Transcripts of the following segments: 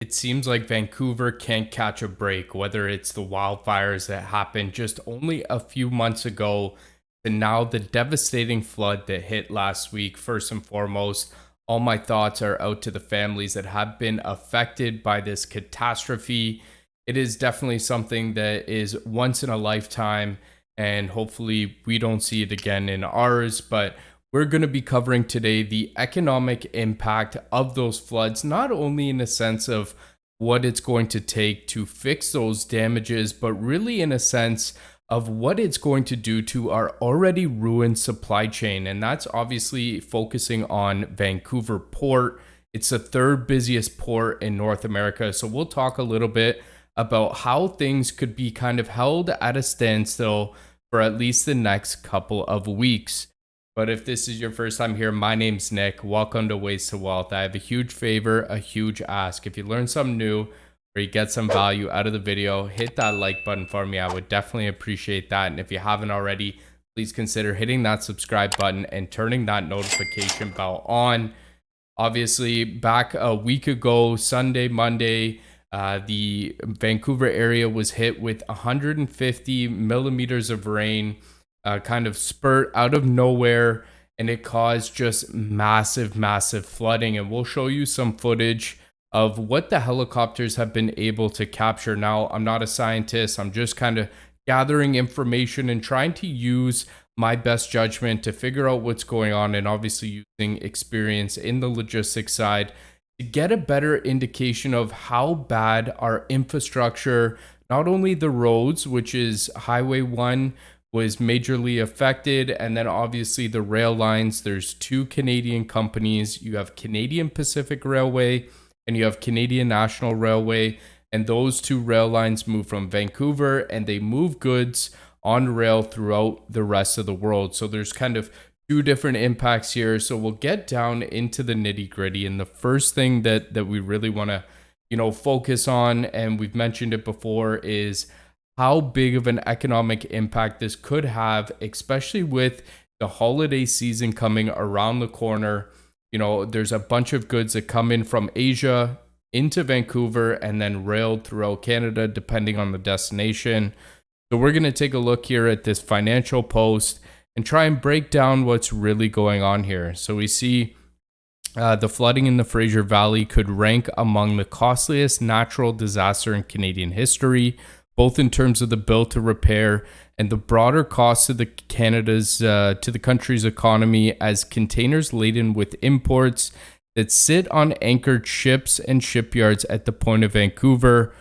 It seems like Vancouver can't catch a break, whether it's the wildfires that happened just only a few months ago to now the devastating flood that hit last week. First and foremost, all my thoughts are out to the families that have been affected by this catastrophe. It is definitely something that is once in a lifetime, and hopefully we don't see it again in ours. But we're going to be covering today the economic impact of those floods, not only in the sense of what it's going to take to fix those damages, but really in a sense of what it's going to do to our already ruined supply chain. And that's obviously focusing on Vancouver Port. It's the third busiest port in North America. So we'll talk a little bit about how things could be kind of held at a standstill for at least the next couple of weeks. But if this is your first time here, my name's Nick. Welcome to Ways to Wealth. I have a huge favor, a huge ask. If you learn something new or you get some value out of the video, hit that like button for me. I would definitely appreciate that. And if you haven't already, please consider hitting that subscribe button and turning that notification bell on. Obviously, back a week ago, Sunday, Monday, the Vancouver area was hit with 150 millimeters of rain. Kind of spurt out of nowhere, and it caused just massive flooding. And we'll show you some footage of what the helicopters have been able to capture. Now, I'm not a scientist. I'm just kind of gathering information and trying to use my best judgment to figure out what's going on, and obviously using experience in the logistics side to get a better indication of how bad our infrastructure, not only the roads, which is Highway 1, was majorly affected, and then obviously the rail lines. There's two Canadian companies. You have Canadian Pacific Railway and you have Canadian National Railway, and those two rail lines move from Vancouver and they move goods on rail throughout the rest of the world. So there's kind of two different impacts here. So we'll get down into the nitty-gritty, and the first thing that we really want to focus on, and we've mentioned it before, is how big of an economic impact this could have, especially with the holiday season coming around the corner. There's a bunch of goods that come in from Asia into Vancouver and then railed throughout Canada, depending on the destination. So we're going to take a look here at this financial post and try and break down what's really going on here. So we see the flooding in the Fraser Valley could rank among the costliest natural disaster in Canadian history, both in terms of the bill to repair and the broader cost to the country's economy, as containers laden with imports that sit on anchored ships and shipyards at the Port of Vancouver,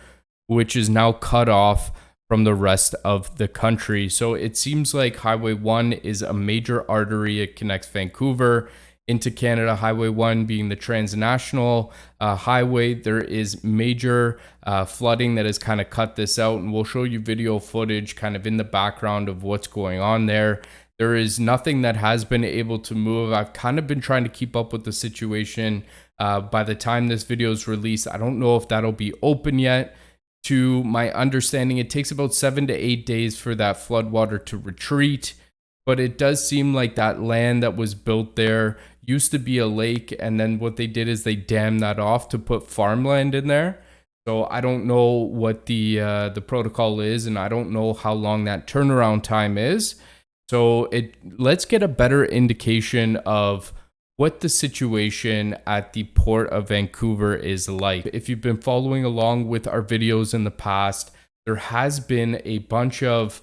which is now cut off from the rest of the country. So it seems like Highway 1 is a major artery. It connects Vancouver into Canada, Highway 1 being the transnational highway. There is major flooding that has kind of cut this out, and we'll show you video footage kind of in the background of what's going on there. There is nothing that has been able to move. I've kind of been trying to keep up with the situation. By the time this video is released, I don't know if that'll be open yet. To my understanding, it takes about 7 to 8 days for that floodwater to retreat. But it does seem like that land that was built there used to be a lake, and then what they did is they dammed that off to put farmland in there. So I don't know what the protocol is, and I don't know how long that turnaround time is. So let's get a better indication of what the situation at the Port of Vancouver is like. If you've been following along with our videos in the past, there has been a bunch of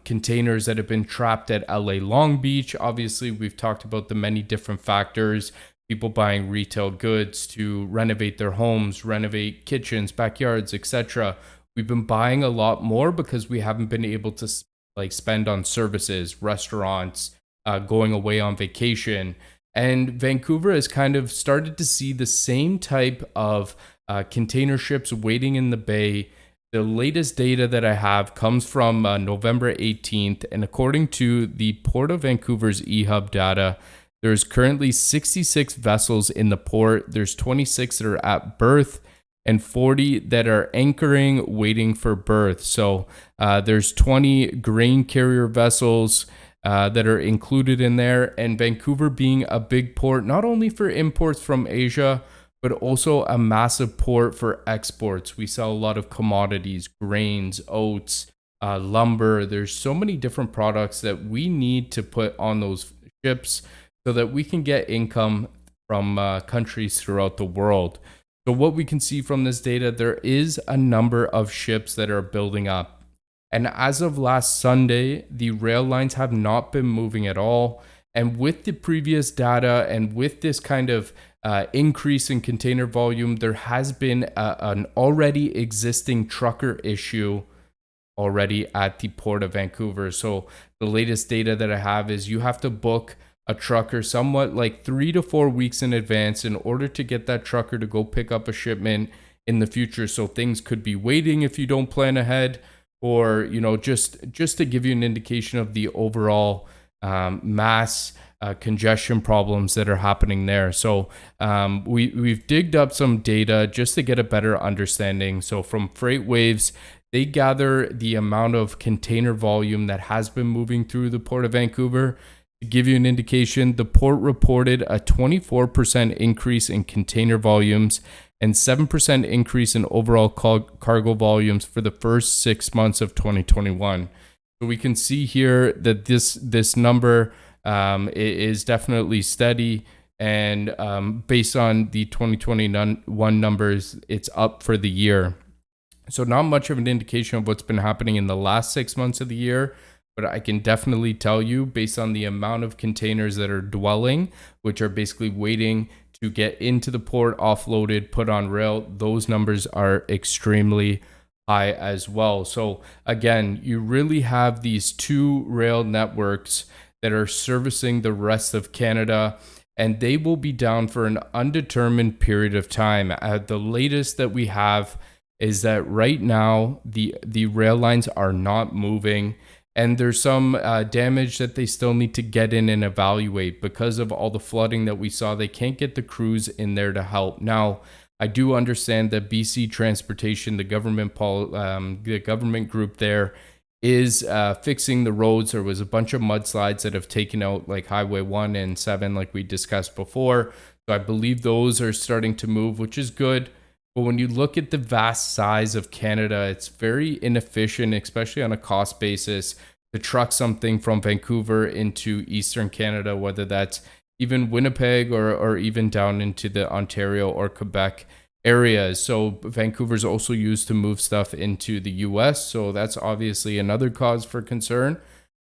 containers that have been trapped at LA Long Beach. Obviously, we've talked about the many different factors, people buying retail goods to renovate their homes, renovate kitchens, backyards, etc. We've been buying a lot more because we haven't been able to spend on services, restaurants, going away on vacation. And Vancouver has kind of started to see the same type of container ships waiting in the bay. The latest data that I have comes from November 18th, and according to the Port of Vancouver's eHub data, there's currently 66 vessels in the port. There's 26 that are at berth and 40 that are anchoring, waiting for berth. So there's 20 grain carrier vessels that are included in there, and Vancouver being a big port, not only for imports from Asia, but also a massive port for exports. We sell a lot of commodities, grains, oats, lumber. There's so many different products that we need to put on those ships so that we can get income from countries throughout the world. So what we can see from this data, there is a number of ships that are building up. And as of last Sunday, the rail lines have not been moving at all. And with the previous data and with this kind of increase in container volume, there has been an already existing trucker issue already at the Port of Vancouver. So the latest data that I have is you have to book a trucker somewhat like 3 to 4 weeks in advance in order to get that trucker to go pick up a shipment in the future. So things could be waiting if you don't plan ahead, or just to give you an indication of the overall mass congestion problems that are happening there. So we've digged up some data just to get a better understanding. So from FreightWaves, they gather the amount of container volume that has been moving through the Port of Vancouver. To give you an indication, the port reported a 24% increase in container volumes and 7% increase in overall cargo volumes for the first 6 months of 2021. So we can see here that this number is definitely steady, and based on the 2021 numbers, it's up for the year. So not much of an indication of what's been happening in the last 6 months of the year, but I can definitely tell you, based on the amount of containers that are dwelling, which are basically waiting to get into the port, offloaded, put on rail, those numbers are extremely high as well. So again, you really have these two rail networks that are servicing the rest of Canada, and they will be down for an undetermined period of time. The latest that we have is that right now the rail lines are not moving, and there's some damage that they still need to get in and evaluate because of all the flooding that we saw. They can't get the crews in there to help. Now, I do understand that BC Transportation, the government group there, is fixing the roads. There was a bunch of mudslides that have taken out like Highway 1 and 7, like we discussed before. So I believe those are starting to move, which is good. But when you look at the vast size of Canada, it's very inefficient, especially on a cost basis, to truck something from Vancouver into Eastern Canada, whether that's even Winnipeg or even down into the Ontario or Quebec areas. So Vancouver's also used to move stuff into the US. So that's obviously another cause for concern.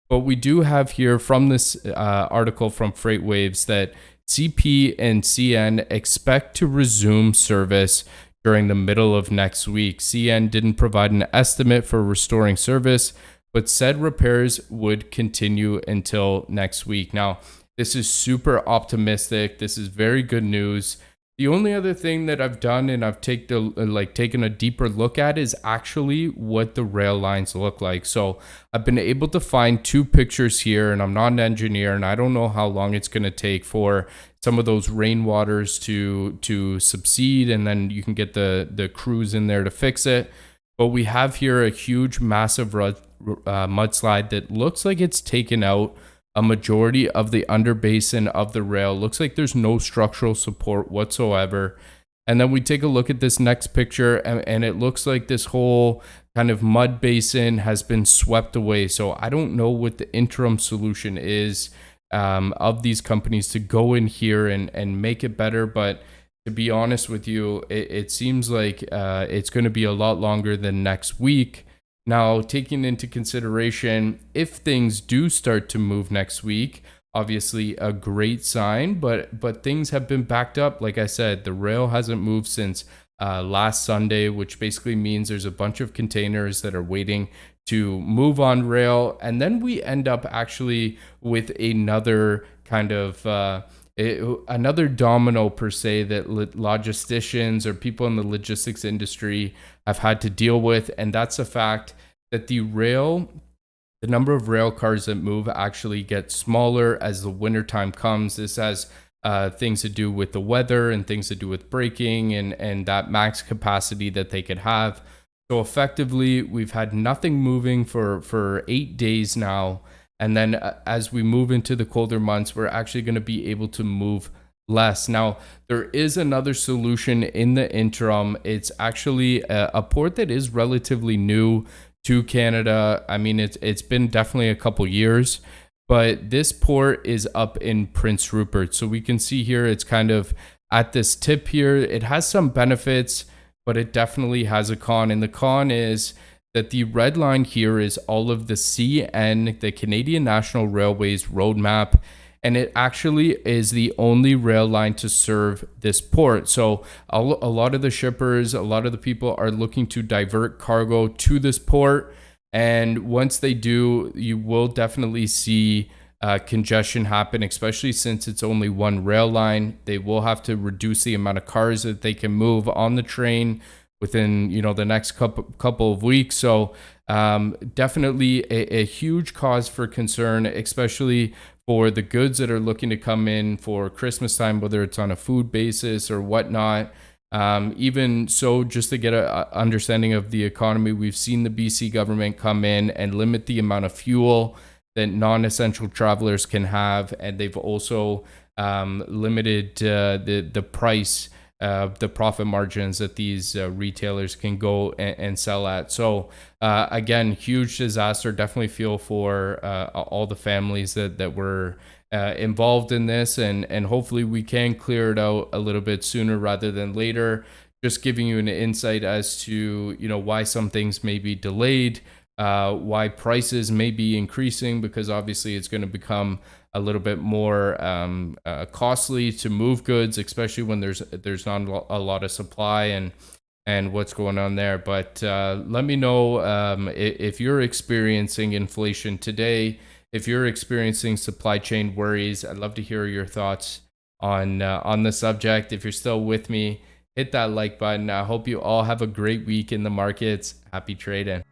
But we do have here from this article from FreightWaves that CP and CN expect to resume service during the middle of next week. CN didn't provide an estimate for restoring service, but said repairs would continue until next week. Now, this is super optimistic. This is very good news. The only other thing that I've done, and I've taken a deeper look at, is actually what the rail lines look like. So I've been able to find two pictures here, and I'm not an engineer, and I don't know how long it's going to take for some of those rainwaters to subside, and then you can get the crews in there to fix it. But we have here a huge, massive mudslide that looks like it's taken out a majority of the underbasin of the rail. Looks like there's no structural support whatsoever. And then we take a look at this next picture, and it looks like this whole kind of mud basin has been swept away. So I don't know what the interim solution is of these companies to go in here and make it better. But to be honest with you, it seems like it's going to be a lot longer than next week. Now, taking into consideration, if things do start to move next week, obviously a great sign, but things have been backed up. Like I said, the rail hasn't moved since last Sunday, which basically means there's a bunch of containers that are waiting to move on rail. And then we end up actually with another kind of another domino per se that logisticians or people in the logistics industry have had to deal with, and that's the fact that the number of rail cars that move actually gets smaller as the wintertime comes. This has things to do with the weather and things to do with braking and that max capacity that they could have. So effectively, we've had nothing moving for 8 days now. And then as we move into the colder months, we're actually going to be able to move less. Now, there is another solution in the interim. It's actually a port that is relatively new to Canada. I mean, it's been definitely a couple years, but this port is up in Prince Rupert. So we can see here it's kind of at this tip here. It has some benefits, but it definitely has a con. And the con is that the red line here is all of the CN, the Canadian National Railways roadmap, and it actually is the only rail line to serve this port. So a lot of the shippers, a lot of the people are looking to divert cargo to this port. And once they do, you will definitely see congestion happen, especially since it's only one rail line. They will have to reduce the amount of cars that they can move on the train within the next couple of weeks. So definitely a huge cause for concern, especially for the goods that are looking to come in for Christmas time, whether it's on a food basis or whatnot. Even so, just to get a understanding of the economy, we've seen the BC government come in and limit the amount of fuel that non-essential travelers can have, and they've also limited the price, the profit margins that these retailers can go and sell at. So again, huge disaster. Definitely feel for all the families that were involved in this, and hopefully we can clear it out a little bit sooner rather than later. Just giving you an insight as to why some things may be delayed, why prices may be increasing, because obviously it's going to become a little bit more costly to move goods, especially when there's not a lot of supply and what's going on there. But let me know if you're experiencing inflation today, if you're experiencing supply chain worries. I'd love to hear your thoughts on the subject. If you're still with me, hit that like button. I hope you all have a great week in the markets. Happy trading.